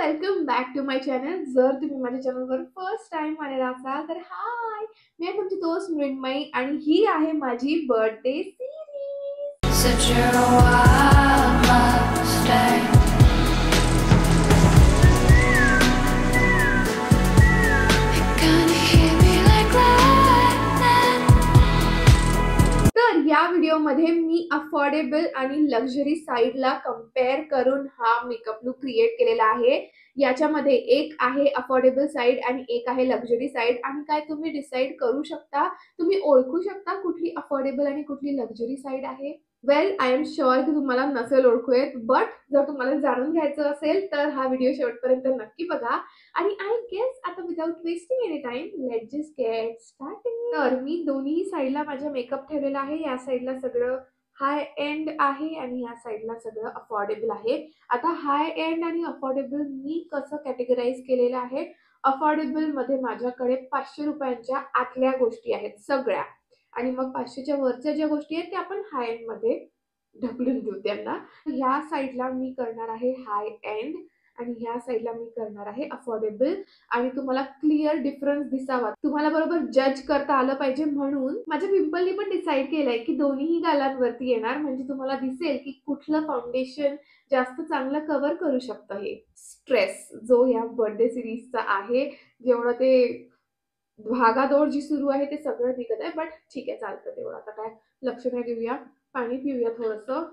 Welcome back to my channel. जर तुम्ही माझ्या चॅनलवर फर्स्ट टाइम आलेला असाल तर हाय, मी आहे तुमची दोस्त मृण्मयी आणि ही आहे माझी बर्थडे सिरीज. तर या व्हिडिओमध्ये मी अफोर्डेबल आणि लक्झरी साइडला कंपेअर करून हा मेकअप लुक क्रिएट केलेला आहे. याच्यामध्ये एक आहे अफोर्डेबल साइड आणि एक आहे लक्झरी साइड. आणि काय तुम्ही डिसाइड करू शकता, तुम्ही ओळखू शकता कुठली अफोर्डेबल आणि कुठली लक्झरी साइड आहे? वेल, आय एम शुअर की तुम्हाला नसेल ओळखू येत, बट जर तुम्हाला जाणून घ्यायचं असेल तर हा व्हिडिओ शेवटपर्यंत नक्की बघा. आणि आय गेस आता without wasting any time let's just get started. तर मी दोन्ही साइडला माझा मेकअप ठेवलेला आहे. या साइडला सगळं हाय एंड आहे आणि या साइडला सगळं अफोर्डेबल आहे. आता हाय एंड आणि अफोर्डेबल मी कसं कॅटेगराइज केलेलं आहे? अफोर्डेबल मध्ये माझ्याकडे 500 रुपयांच्या आतल्या गोष्टी आहेत सगळ्या, आणि मग 500च्या वरच्या ज्या गोष्टी आहेत त्या आपण हाय एंड मध्ये ढकलून देऊ त्यांना. ह्या साइडला मी करणार आहे हाय एंड आणि ह्या साइडला मी करणार आहे अफोर्डेबल. आणि तुम्हाला क्लिअर डिफरन्स दिसावा, तुम्हाला बरोबर जज करता आलं पाहिजे, म्हणून माझ्या पिंपलनी पण डिसाईड केलंय की दोन्ही गालांवरती येणार, म्हणजे तुम्हाला दिसेल की कुठलं फाउंडेशन जास्त चांगलं कव्हर करू शकतं. हे स्ट्रेस जो या बर्थडे सिरीजचा आहे, जेवढं ते भागादौड जी सुरू आहे ते सगळं निघत आहे, बट ठीक आहे, चालतं तेवढं. आता काय लक्ष नाही देऊया, पाणी पिऊया थोडंसं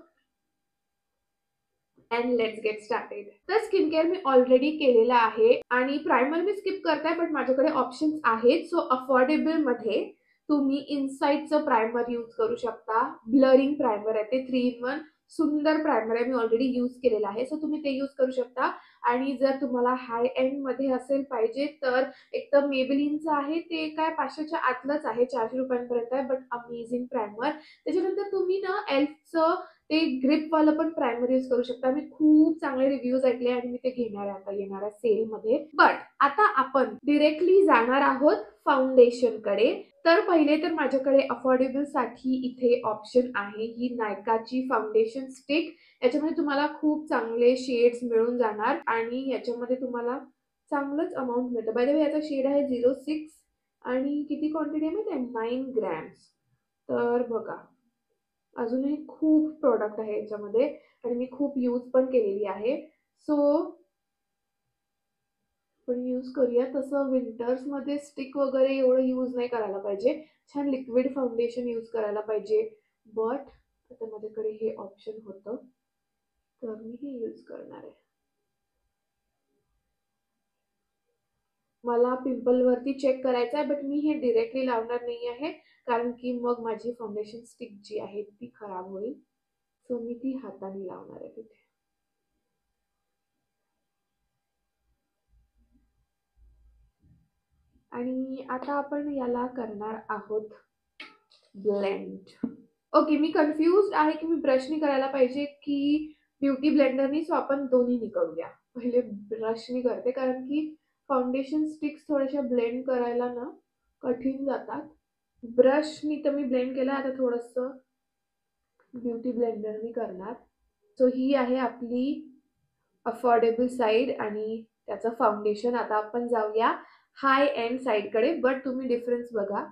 अँड लेट्स गेट स्टार्टेड. तर स्किन केअर मी ऑलरेडी केलेला आहे आणि प्रायमर मी स्किप करताय, बट माझ्याकडे ऑप्शन्स आहेत. सो अफोर्डेबल मध्ये तुम्ही इनसाइडचं प्रायमर यूज करू शकता. ब्लरिंग प्रायमर आहे ते 3 in 1 सुंदर प्रायमर आहे, मी ऑलरेडी यूज केलेला आहे, सो तुम्ही ते यूज करू शकता. आणि जर तुम्हाला हाय एंड मध्ये असेल पाहिजे तर एक तर मेबेलिनचं आहे, ते काय 500च्या आतलंच आहे, 400 रुपयांपर्यंत आहे, बट अमेझिंग प्रायमर. त्याच्यानंतर तुम्ही ना एल्फचं ते ग्रिप वाला पण प्रायमर यूज करू शकता. मी खूप चांगले रिव्ह्यूज ऐकले आणि मी ते घेणार आहे आता येणाऱ्या सेल मध्ये. बट आता आपण डिरेक्टली जाणार आहोत फाउंडेशन कडे. तर पहिले तर माझ्याकडे अफोर्डेबल साठी इथे ऑप्शन आहे ही नायकाची फाउंडेशन स्टिक. याच्यामध्ये तुम्हाला खूप चांगले शेड्स मिळून जाणार आणि याच्यामध्ये तुम्हाला चांगलंच अमाऊंट मिळतं. बाय द वे याचा शेड आहे 06 आणि किती क्वांटिटी आहे माहिती आहे? 9 ग्रॅम्स. तर बघा, अजूनही खूप प्रोडक्ट आहे याच्यामध्ये आणि मी खूप यूज पण केलेली आहे. सो आपण यूज करूया. तसं विंटर्स मध्ये स्टिक वगैरे एवढं यूज नाही करायला पाहिजे, छान लिक्विड फाउंडेशन यूज करायला पाहिजे. बट आता माझ्याकडे हे ऑप्शन होतं तर मी हे यूज करणार आहे. मला पिंपल वरती चेक करायचं आहे, बट मी हे डिरेक्टली लावणार नाही आहे, कारण की मग माझी फाउंडेशन स्टिक जी आहे ती खराब होईल. सो मी ती हाताने लावणार आहे तिथे. आणि आता आपण याला करणार आहोत ब्लेंड. ओके, मी कन्फ्युज्ड आहे की मी ब्रशनी करायला पाहिजे की ब्युटी ब्लेंडरनी. सो आपण दोन्हीनी करूया. पहिले ब्रशनी करते, कारण की फाउंडेशन स्टिक्स थोड्याशा ब्लेंड करायला ना कठीण जातात. ब्रशनी तर मी ब्लेंड केलं, आता थोडंसं ब्युटी ब्लेंडरनी करणार. सो ही आहे आपली अफोर्डेबल साइड आणि त्याचं फाउंडेशन. आता आपण जाऊया हाय एंड साइड कडे, बट तुम्ही डिफरन्स बघा.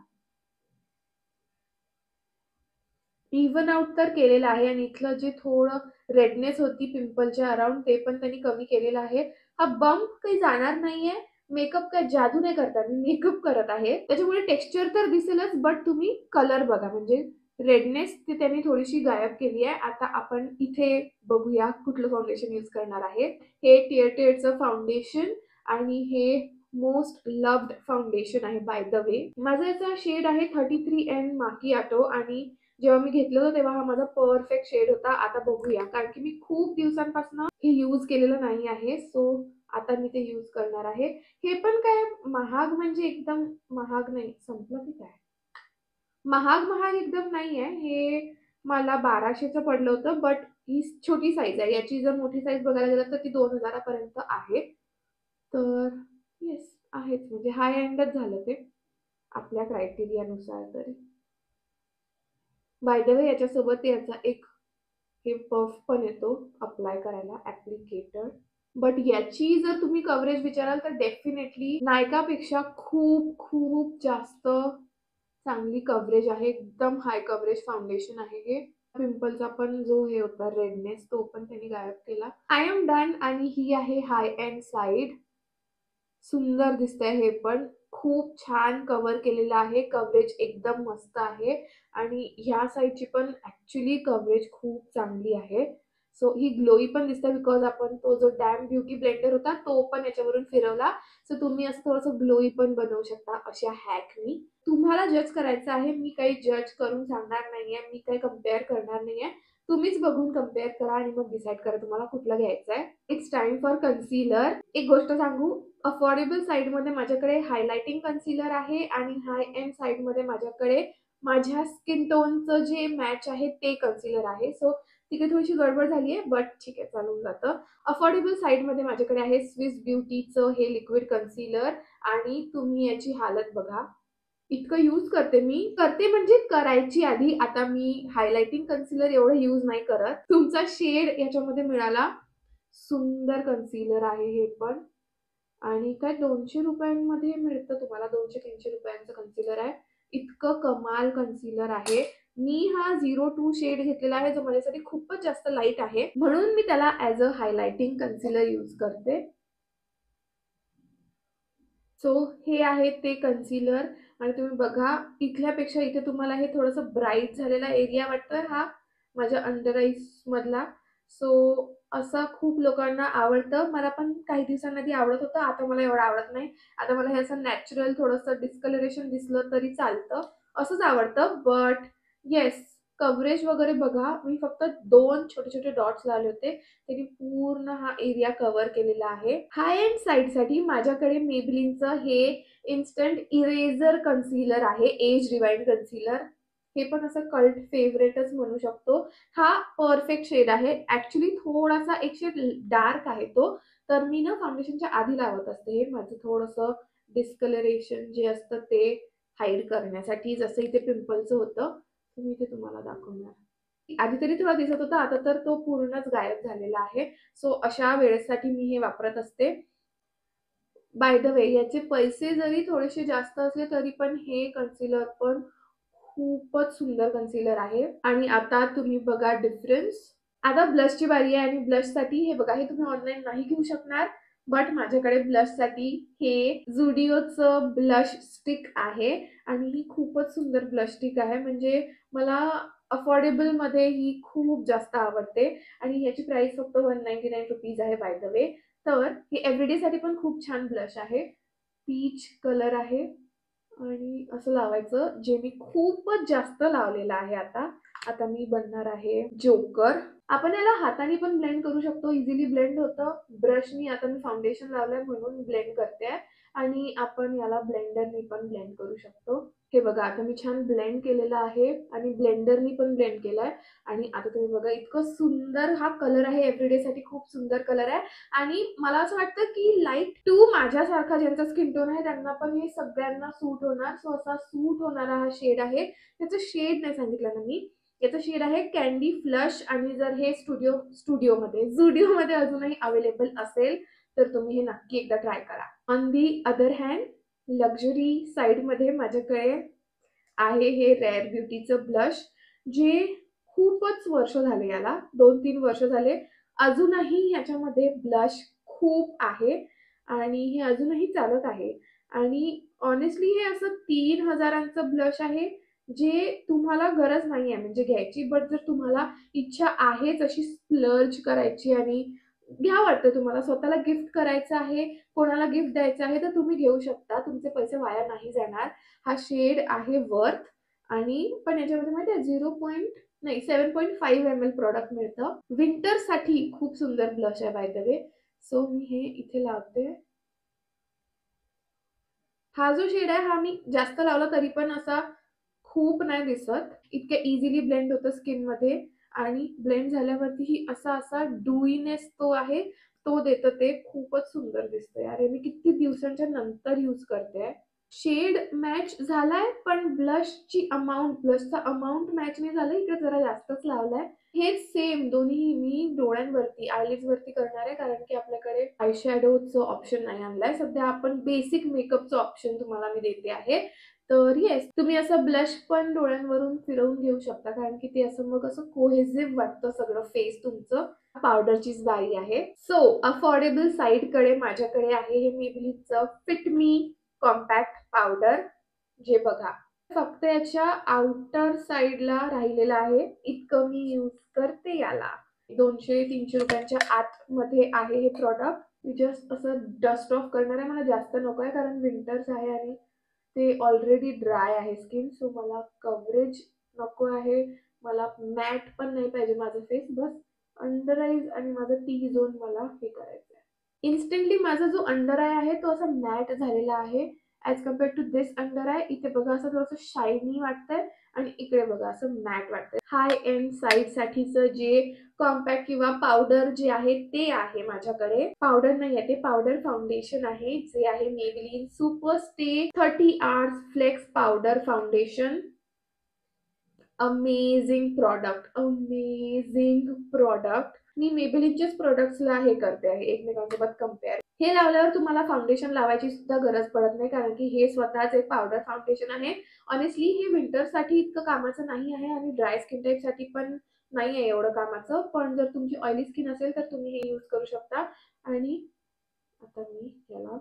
इव्हन आउट तर केलेलं आहे आणि इथलं जे थोडं रेडनेस होती पिंपलच्या अराउंड ते पण त्यांनी कमी केलेलं आहे. हा बम्प काही जाणार नाहीये. मेकअप काय जादू नाही करता, मी मेकअप करत आहे, त्याच्यामुळे टेक्स्चर तर दिसेलच, बट तुम्ही कलर बघा, म्हणजे रेडनेस ती त्यांनी थोडीशी गायब केली आहे. आता आपण इथे बघूया कुठलं फाउंडेशन यूज करणार आहे. हे टिअरटेडचं फाउंडेशन आणि हे मोस्ट लव्ड फाउंडेशन आहे. बाय द वे माझा याचा शेड आहे 33N माकियाटो आणि जेव्हा मी घेतलं होतं तेव्हा हा माझा परफेक्ट शेड होता. आता बघूया, कारण की मी खूप दिवसांपासून हे यूज केलेलं नाही आहे, सो आता मी ते यूज करणार आहे. हे पण काय महाग म्हणजे एकदम महाग नाही, संपलं की काय, महाग एकदम नाही आहे. हे मला 1200चं पडलं होतं, बट ही छोटी साईज आहे. याची जर मोठी साईज बघायला गेलं तर ती 2000 पर्यंत आहे. तर येस आहेच, म्हणजे हाय एंडच झालं ते आपल्या क्रायटेरियानुसार तरी. बाय द वे याच्यासोबत याचा एक हे पफ पण येतो अप्लाय करायला, ऍप्लिकेटर. बट याची जर तुम्ही कव्हरेज विचाराल तर डेफिनेटली नायकापेक्षा खूप खूप जास्त चांगली कव्हरेज आहे. एकदम हाय कव्हरेज फाउंडेशन आहे हे. पिंपलचा पण जो हे होता रेडनेस तो पण त्यांनी गायब केला. I am done. आणि ही आहे हाय एंड साइड. सुंदर दिसतंय हे पण. खूप छान कव्हर केलेलं आहे. कव्हरेज एकदम मस्त आहे आणि ह्या साईडची पण ऍक्च्युली कव्हरेज खूप चांगली आहे. सो ही ग्लोई पण दिसते बिकॉज आपण तो जो डॅम ब्युटी ब्लेंडर होता तो पण याच्यावरून फिरवला. सो तुम्ही असं थोडंसं ग्लोई पण बनवू शकता अशा हॅकनी. तुम्हाला जज करायचं आहे. मी काही जज करून सांगणार नाहीये. मी काही कम्पेअर करणार नाहीये. तुम्हीच बघून कम्पेअर करा आणि मग डिसाईड करा तुम्हाला कुठलं घ्यायचं आहे. It's time for concealer. एक गोष्ट सांगू, अफोर्डेबल साईडमध्ये माझ्याकडे हायलाइटिंग कन्सीलर आहे आणि हाय एंड साईडमध्ये माझ्याकडे माझ्या स्किन टोनचं जे मॅच आहे ते कन्सीलर आहे. सो तिकडे थोडीशी गडबड झाली आहे बट ठीक आहे, चालून जातं. अफोर्डेबल साईडमध्ये माझ्याकडे आहे स्विस ब्युटीचं हे लिक्विड कन्सीलर आणि तुम्ही याची हालत बघा. इतकं यूज करते म्हणजे करायची आधी. आता मी हायलाइटिंग कन्सीलर एवढं यूज नाही करत. तुमचा शेड याच्यामध्ये मिळाला. सुंदर कन्सीलर आहे हे पण. आणि काय 200 रुपयांमध्ये मिळतं तुम्हाला. 200-300 रुपयांचं कन्सीलर आहे. इतकं कमाल कन्सीलर आहे. मी हा 02 शेड घेतलेला आहे जो माझ्यासाठी खूपच जास्त लाईट आहे म्हणून मी त्याला as a highlighting concealer use करते. सो हे आहे ते कन्सीलर. आणि तुम्ही बघा इथल्यापेक्षा इथे तुम्हाला हे थोडंसं ब्राईट झालेला एरिया वाटतोय हा माझ्या अंडर आईज मधला. सो असं खूप लोकांना आवडतं. मला पण काही दिवसांआधी आवडत होतं. आता मला एवढं आवडत नाही. आता मला हे असं नॅचरल थोडंसं डिस्कलरेशन दिसलं तरी चालतं असंच आवडतं. बट येस, कव्हरेज वगैरे बघा. मी फक्त 2 छोटे छोटे डॉट्स लावले होते. त्यांनी पूर्ण हा एरिया कव्हर केलेला आहे. हाय एंड साईडसाठी माझ्याकडे मेबलिनचं हे इन्स्टंट इरेझर कन्सीलर आहे. Age rewind concealer. हे पण असं कल्ट फेवरेटच म्हणू शकतो. हा परफेक्ट शेड आहे. ऍक्च्युली थोडासा एक शेड डार्क आहे तो. तर मी ना फाउंडेशनच्या आधी लावत असते. हे माझं थोडंसं डिस्कलरेशन जे असतं ते हाईड करण्यासाठी. जसं इथे पिंपलचं होतं मी इथे तुम्हाला दाखवणार. आधी तरी थोडा दिसत होता, आता तर तो पूर्णच गायब झालेला आहे. सो अशा वेळेसाठी मी हे वापरत असते. बाय द वे याचे पैसे जरी थोडेसे जास्त असले तरी पण हे कन्सीलर पण खूपच सुंदर कन्सीलर आहे. आणि आता तुम्ही बघा डिफरन्स. आता ब्लशची बारी आहे आणि ब्लशसाठी हे बघा, हे तुम्ही ऑनलाईन नाही घेऊ शकणार. बट माझ्याकडे ब्लशसाठी हे झुडिओचं ब्लश स्टिक आहे आणि ही खूपच सुंदर ब्लश स्टिक आहे. म्हणजे मला अफोर्डेबल मध्ये ही खूप जास्त आवडते आणि याची प्राइस फक्त 199 रुपीज आहे बाय द वे. तर ही एव्हरीडे साठी पण खूप छान ब्लश आहे. पीच कलर आहे आणि असं लावायचं जे मी खूपच जास्त लावलेलं आहे. आता आता मी बनणार आहे जोकर. आपण याला हाताने पण ब्लेंड करू शकतो. इझिली ब्लेंड होतं. ब्रशनी आता मी फाउंडेशन लावलंय म्हणून ब्लेंड करते आणि आपण याला ब्लेंडरनी पण ब्लेंड करू शकतो. हे बघा आता मी छान ब्लेंड केलेलं आहे आणि ब्लेंडरनी पण ब्लेंड केलाय. आणि आता तुम्ही बघा इतकं सुंदर हा कलर आहे. एव्हरीडे साठी खूप सुंदर कलर आहे. आणि मला असं वाटतं की लाईट टू माझ्यासारखा ज्यांचा स्किन टोन आहे त्यांना पण हे सगळ्यांना सूट होणार. सो असा सूट होणारा हा शेड आहे. त्याचं शेड नाही सांगितलं ना मी. याचं शेड आहे कॅन्डी फ्लश. आणि जर हे झुडिओमध्ये अजूनही अवेलेबल असेल तर तुम्ही हे नक्की एकदा ट्राय करा. On the other hand luxury साईडमध्ये माझ्याकडे आहे हे रेअर ब्युटीचं ब्लश जे खूपच वर्ष झाले, याला 2-3 वर्ष झाले. अजूनही ह्याच्यामध्ये ब्लश खूप आहे आणि हे अजूनही चालत आहे. आणि ऑनेस्टली हे असं 3000चं ब्लश आहे जे तुम्हाला गरज नाहीये म्हणजे घ्यायची. बट जर तुम्हाला इच्छा आहेच अशी स्प्लर्ज करायची आणि घ्या वाटतं तुम्हाला स्वतःला गिफ्ट करायचं आहे, कोणाला गिफ्ट द्यायचं आहे तर तुम्ही घेऊ शकता. तुमचे पैसे वाया नाही जाणार. हा शेड आहे वर्थ. आणि पण याच्यामध्ये माहिती आहे 7.5 ml प्रॉडक्ट मिळतं. विंटर साठी खूप सुंदर ब्लश आहे बाय द वे. सो मी हे इथे लावते. हा जो शेड आहे हा मी जास्त लावला तरी पण असा खूप नाही दिसत. इतके इझिली ब्लेंड होतं स्किन मध्ये आणि ब्लेंड झाल्यावरती ही असा असा डुईनेस तो आहे तो देतं. ते खूपच सुंदर दिसतंय. अरे मी किती दिवसांच्या नंतर यूज करते. शेड मॅच झालाय, पण ब्लशची अमाऊंट, ब्लशचा अमाऊंट मॅच नाही झालं, इकडे जरा जास्तच लावलाय. हे सेम दोन्ही मी डोळ्यांवरती, आयलिड्स वरती करणार आहे, कारण की आपल्याकडे आय शॅडोचं ऑप्शन नाही आणलाय सध्या. आपण बेसिक मेकअपचं ऑप्शन तुम्हाला मी देते आहे. तर येस, तुम्ही असं ब्लश पण डोळ्यांवरून फिरवून घेऊ शकता, कारण की ते असं मग असं कोहेसिव्ह वाटतं सगळं फेस तुमचं. पावडरचीच बारी आहे. सो अफोर्डेबल साईड कडे माझ्याकडे आहे हे मेबेलिनचं फिट मी कॉम्पॅक्ट पावडर. जे बघा, फक्त याच्या आउटर साइडला राहिलेला आहे, इतकं मी यूज करते याला. 200-300 रुपयांच्या आतमध्ये आहे हे प्रॉडक्ट. मी जस्ट असं डस्ट ऑफ करणार आहे, मला जास्त नको आहे कारण विंटर्स आहे आणि ते ऑलरेडी ड्राय आहे स्किन. सो मला कव्हरेज नको आहे, मला मॅट पण नाही पाहिजे माझं फेस. बस अंडर आईज आणि माझं टी झोन मला हे करायचं आहे. इन्स्टंटली माझा जो अंडर आय आहे तो असा मॅट झालेला आहे as compared to this under eye. इथे बघा असं थोडंसं शायनी वाटतंय आणि इकडे बघा असं मॅट वाटतंय. हाय एंड साईड साठीचं जे कॉम्पॅक्ट किंवा पावडर जे आहे ते आहे माझ्याकडे. पावडर नाही आहे, ते पावडर फाउंडेशन आहे, जे आहे Maybelline super stay 30 hours flex powder foundation. Amazing product, amazing product. मी मेबेलिनच्याच प्रोडक्ट्सला हे करते आहे एकमेकांसोबत कम्पेअर. हे लावल्यावर तुम्हाला फाउंडेशन लावायची सुद्धा गरज पडत नाही, कारण की हे स्वतःच एक पावडर फाउंडेशन आहे. ऑनेस्टली हे विंटरसाठी इतकं कामाचं नाही आहे आणि ड्राय स्किन टाईपसाठी पण नाही आहे एवढं कामाचं. पण जर तुमची ऑइली स्किन असेल तर तुम्ही हे यूज करू शकता. आणि आता मी याला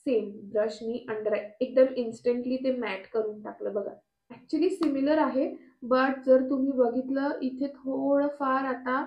सेम ब्रशनी अंडर एकदम इन्स्टंटली ते मॅट करून टाकलं. बघा ऍक्च्युली सिमिलर आहे, बट जर तुम्ही बघितलं इथे थोडंफार आता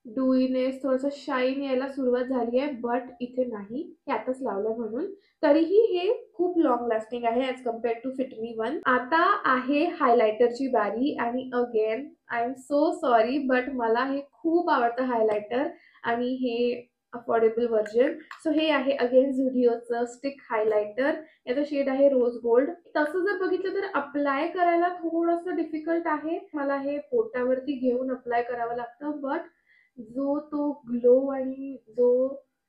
डुईनेस, थोडंसं शाईन यायला सुरुवात झाली आहे, बट इथे नाही, हे आताच लावलं म्हणून. तरीही हे खूप लॉंग लास्टिंग आहे as compared to fit me one. आता आहे हायलायटरची बारी आणि again I am so sorry, but मला हे खूप आवडतं हायलायटर आणि हे अफोर्डेबल व्हर्जन. सो हे आहे अगेन झुडिओचं स्टिक हायलायटर. याचा शेड आहे रोज गोल्ड. तसं जर बघितलं तर अप्लाय करायला थोडंसं डिफिकल्ट आहे, मला हे पोटावरती घेऊन अप्लाय करावं लागतं. बट जो तो ग्लो आणि जो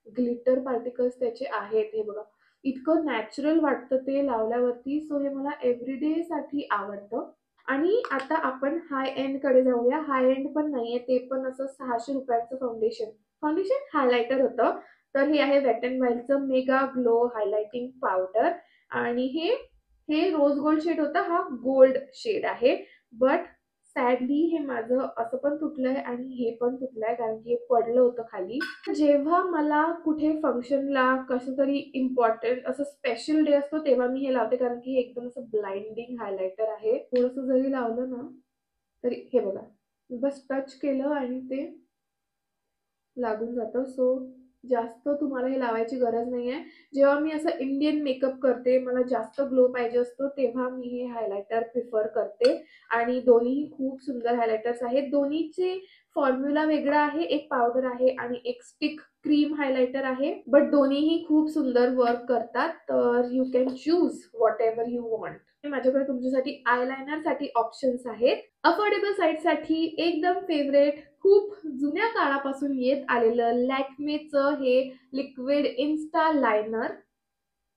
ग्लिटर पार्टिकल्स त्याचे आहेत, हे बघा इतकं नॅचरल वाटतं ते लावल्यावरती. सो हे मला एव्हरीडे साठी आवडतं. आणि आता आपण हाय एंड कडे जाऊया. हाय एंड पण नाहीये, ते पण असं 600 रुपयाचं फाउंडेशन हायलायटर होतं. तर हे आहे वेट अँड वाईल्डचं मेगा ग्लो हायलायटिंग पावडर आणि हे हे रोज गोल्ड शेड होता, हा गोल्ड शेड आहे. बट सॅडली हे माझं असं पण तुटलंय आणि हे पण तुटलंय, कारण की हे पडलं होतं खाली. जेव्हा मला कुठे फंक्शनला कसं तरी इम्पॉर्टंट असं स्पेशल डे असतो तेव्हा मी हे लावते, कारण की हे एकदम असं ब्लाइंडिंग हायलायटर आहे. थोडंसं जरी लावलं ना तरी हे बघा, बस टच केलं आणि ते लागून जातं. सो जास्त तुम्हाला हे लावायची गरज नाहीये. जेव्हा मी असं इंडियन मेकअप करते, मला जास्त ग्लो पाहिजे असतो, तेव्हा मी हे हायलायटर प्रिफर करते. आणि दोन्हीही खूप सुंदर हायलायटर्स आहेत. दोन्हीचे फॉर्म्युला वेगळा आहे, एक पावडर आहे आणि एक स्टिक क्रीम हायलायटर आहे, बट दोन्हीही खूप सुंदर वर्क करतात. तर you can choose what ever you want. माझ्याकडे तुमच्यासाठी आयलायनर साठी ऑप्शन्स आहेत. अफोर्डेबल साईड साठी एकदम फेवरेट, खूप जुन्या काळापासून येत आलेलं लॅक्मेचं हे liquid insta liner.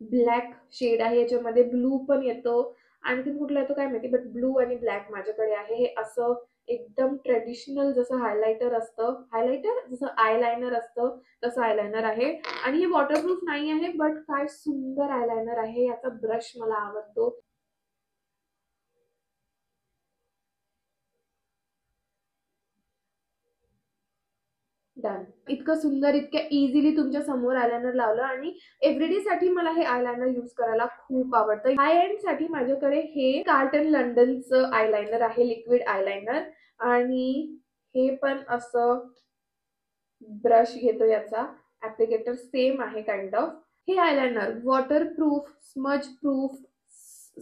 Black shade आहे, याच्यामध्ये ब्लू पण येतो, आणखी कुठला येतो काय माहिती, बट ब्लू आणि ब्लॅक माझ्याकडे आहे. हे असं एकदम ट्रेडिशनल जसं हायलायटर असतं, हायलायटर जसं आयलायनर असतं तसं आयलायनर आहे. आणि हे वॉटरप्रूफ नाही आहे, बट काय सुंदर आयलायनर आहे. याचा ब्रश मला आवडतो. डन. इतकं सुंदर, इतक्या इझिली तुमच्या समोर आयलायनर लावलं. आणि एव्हरीडे साठी मला हे आयलायनर यूज करायला खूप आवडतं. हाय एंड साठी माझ्याकडे हे कार्टन लंडनचं आयलायनर आहे, लिक्विड आयलायनर. आणि हे पण असं ब्रश घेतो, याचा ऍप्लिकेटर सेम आहे काइंड ऑफ. हे eyeliner waterproof, smudge proof,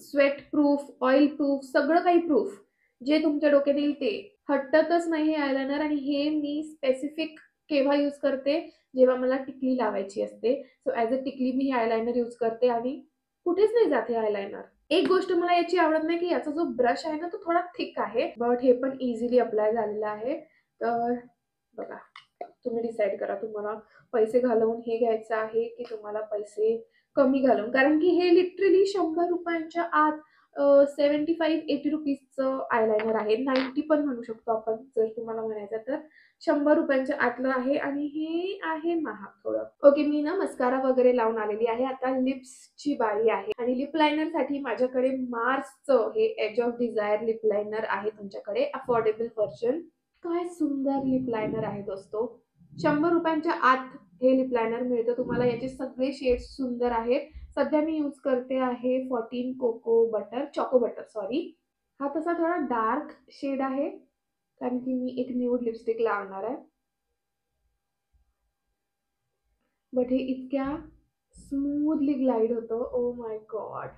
sweat proof, oil proof, सगळं काही प्रूफ जे तुमच्या डोक्यात येईल ते. हटतच नाही हे आयलायनर. आणि हे मी स्पेसिफिक केव्हा यूज करते, जेव्हा मला टिकली लावायची असते. सो ऍज अ टिकली मी हे आयलायनर यूज करते आणि कुठेच नाही जाते आयलायनर. एक गोष्ट मला याची आवडत नाही की याचा जो ब्रश आहे ना तो थोडा थिक आहे, बट हे पण इझिली अप्लाय झालेलं आहे. तर बघा, तुम्ही डिसाईड करा तुम्हाला पैसे घालवून हे घ्यायचं आहे की तुम्हाला पैसे कमी घालून, कारण की हे लिटरली 100 रुपयांच्या आत 75-80 रुपीजचं आयलाइनर आहे. 90 पण म्हणू शकतो आपण जर तुम्हाला म्हणायचं तर. 100 रुपयांच्या आतलं आहे आणि हे आहे महाग थोडं. ओके, मी ना मस्कारा वगैरे लावून आलेली आहे. आता लिप्सची बारी आहे आणि लिप लायनरसाठी माझ्याकडे मार्सचं हे edge of desire lip liner आहे तुमच्याकडे, अफोर्डेबल व्हर्जन. काय सुंदर लिप लायनर आहे दोस्तो. 100 रुपयांच्या आत हे लिप लायनर मिळतं तुम्हाला. याचे सगळे शेड्स सुंदर आहेत. सध्या मी यूज करते आहे 14 चॉको बटर सॉरी. हा तसा थोडा डार्क शेड आहे कारण की मी एक न्यूड लिपस्टिक लावणार आहे. बट हे इतक्या स्मूथली ग्लाइड होतं. ओ माय गॉड,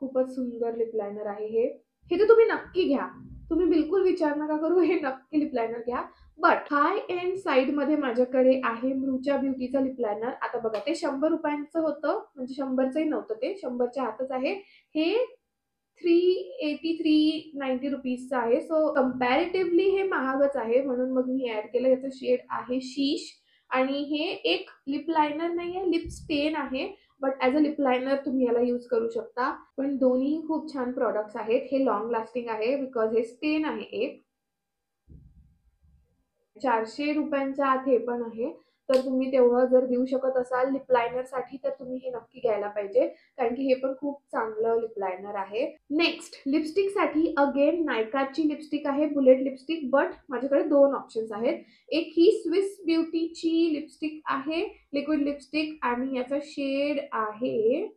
खूपच सुंदर लिप लायनर आहे हे. हे तर तुम्ही नक्की घ्या. तुम्ही बिलकुल विचार नका करू, हे नक्की लिप लायनर घ्या. बट हाय एंड साइड मध्ये माझ्याकडे आहे मृचा ब्युटीचं लिप लायनर. आता बघा, ते 100 रुपयांचं होतं, म्हणजे 100चंही नव्हतं, ते 100च्या आतच आहे. हे 380-390 रुपीजचं आहे. सो कम्पॅरेटिव्हली हे महागच आहे, म्हणून मग मी ऍड केलं. याचं शेड आहे शीश आणि हे एक लिप लायनर नाहीये, लिप स्टेन आहे. But as a lip liner तुम्ही याला यूज करू शकता. पण दोन्ही खूप छान प्रॉडक्ट्स आहेत. हे लॉंग लास्टिंग आहे बिकॉज हे स्टेन आहे एक. 400 रुपयांच्या आत हे पण आहे. तर तुम्ही तेवढं जर देऊ शकत असाल लिप लायनर साठी तर तुम्ही हे नक्की घ्यायला पाहिजे, कारण की हे पण खूप चांगलं लिप लायनर आहे. नेक्स्ट लिपस्टिक साठी अगेन नायकाची लिपस्टिक आहे, बुलेट लिपस्टिक. बट माझ्याकडे दोन ऑप्शन्स आहेत. एक ही स्विस ब्युटीची लिपस्टिक आहे, लिक्विड लिपस्टिक, आणि याचा शेड आहे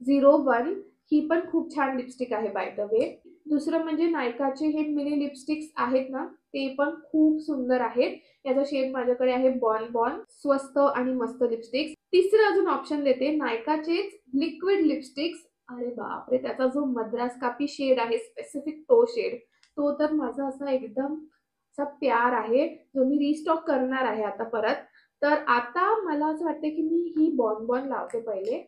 01. ही पण खूप छान लिपस्टिक आहे बाय द वे. दुसरं म्हणजे नायकाचे हे मिनी लिपस्टिक्स आहेत ना, ते पण खूप सुंदर आहेत. याचा शेड माझ्याकडे आहे बॉन बॉन. स्वस्त आणि मस्त लिपस्टिक्स. तिसरं अजून ऑप्शन देते, नायकाचेच लिक्विड लिपस्टिक्स. अरे बापरे, त्याचा जो मद्रास कापी शेड आहे स्पेसिफिक, तो शेड, तो तर माझा असा एकदम असा प्यार आहे, जो मी रिस्टॉक करणार आहे आता परत. तर आता मला असं वाटतं की मी ही बॉन बॉन लावते पहिले,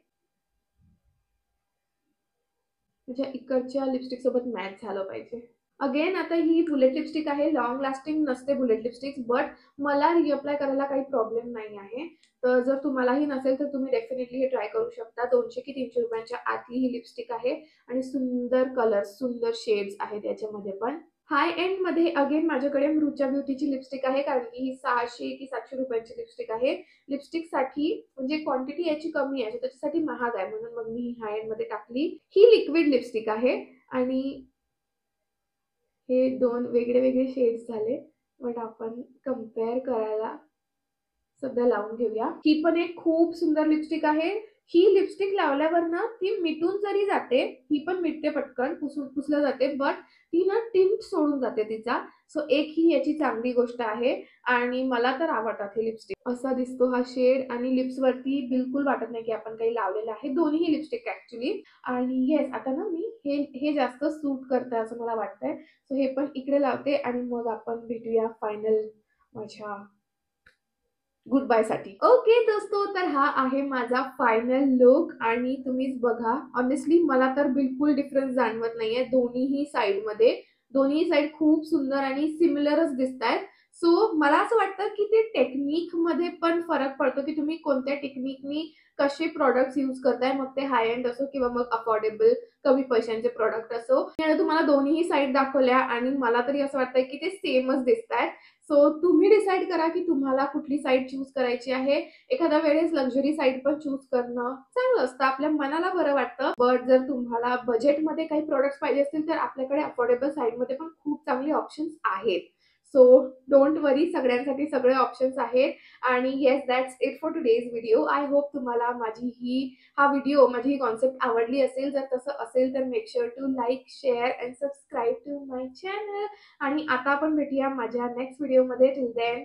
म्हणजे इकडच्या लिपस्टिक सोबत मॅच झालं पाहिजे. अगेन आता ही बुलेट लिपस्टिक आहे. लॉंग लास्टिंग नसते बुलेट लिपस्टिक, बट मला रिअप्लाय करायला काही प्रॉब्लेम नाही आहे. तर जर तुम्हालाही नसेल तर तुम्ही डेफिनेटली हे ट्राय करू शकता. 200 की 300 रुपयांच्या आतली ही लिपस्टिक आहे आणि सुंदर कलर्स, सुंदर शेड्स आहेत याच्यामध्ये पण. हाय एंड मध्ये अगेन माझ्याकडे मृचा ब्युटीची लिपस्टिक आहे, कारण की ही 600 की 700 रुपयांची लिपस्टिक आहे. लिपस्टिक साठी म्हणजे क्वांटिटी याची कमी आहे, त्याच्यासाठी महाग आहे, म्हणून मग मी हाय एंड मध्ये टाकली. ही लिक्विड लिपस्टिक आहे आणि हे दोन वेगळे वेगळे शेड्स झाले, बट आपण कम्पेअर करायला सध्या लावून घेऊया. ही पण एक खूप सुंदर लिपस्टिक आहे. ही लिपस्टिक लावल्यावर ना ती मिटून जरी जाते, ही पण मिटते पटकन, पुसलं जाते, बट ती ना टिंट सोडून जाते तिचा. सो एक ही याची चांगली गोष्ट आहे आणि मला तर आवडतात हे लिपस्टिक. असा दिसतो हा शेड आणि लिप्स वरती बिलकुल वाटत नाही की आपण काही लावलेलं आहे. दोन्ही लिपस्टिक ऍक्च्युली. आणि येस, आता ना मी हे जास्त सूट करतं असं मला वाटतंय. सो हे पण इकडे लावते आणि मग आपण भेटूया फायनल माझ्या गुड बाय साठी. ओके दोस्तो, तर हा आहे माझा फायनल लुक आणि तुम्हीच बघा. ऑनेस्टली मला तर बिलकुल डिफरन्स जाणवत नाहीये दोन्हीही साइड मध्ये. दोन्ही साइड खूप सुंदर आणि सिमिलरच दिसत आहेत. सो मला असं वाटतं की ते टेक्निक मध्ये पण फरक पडतो की तुम्ही कोणत्या टेक्निकनी कसे प्रोडक्ट्स यूज करताय, मग ते हाय एंड असो किंवा मग अफोर्डेबल कमी पैशांचे प्रोडक्ट असो. मी तुम्हाला दोन्ही साइड दाखवल्या आणि मला तरी असं वाटतंय की ते सेमच दिसत आहेत. सो तुम्ही डिसाईड करा की तुम्हाला कुठली साईड चूज करायची आहे. एखाद्या वेळेस लक्झरी साईड पण चूज करणं चांगलं असतं, आपल्या मनाला बरं वाटतं. बट जर तुम्हाला बजेटमध्ये काही प्रोडक्ट्स पाहिजे असतील तर आपल्याकडे अफोर्डेबल साईडमध्ये पण खूप चांगले ऑप्शन्स आहेत. सो डोंट वरी, सगळ्यांसाठी सगळे ऑप्शन्स आहेत. आणि yes, that's it for today's video. I hope तुम्हाला माझी ही कॉन्सेप्ट आवडली असेल. जर तसं असेल तर make sure to like, share and subscribe to my channel. आणि आता आपण भेटूया माझ्या नेक्स्ट व्हिडिओमध्ये. Till then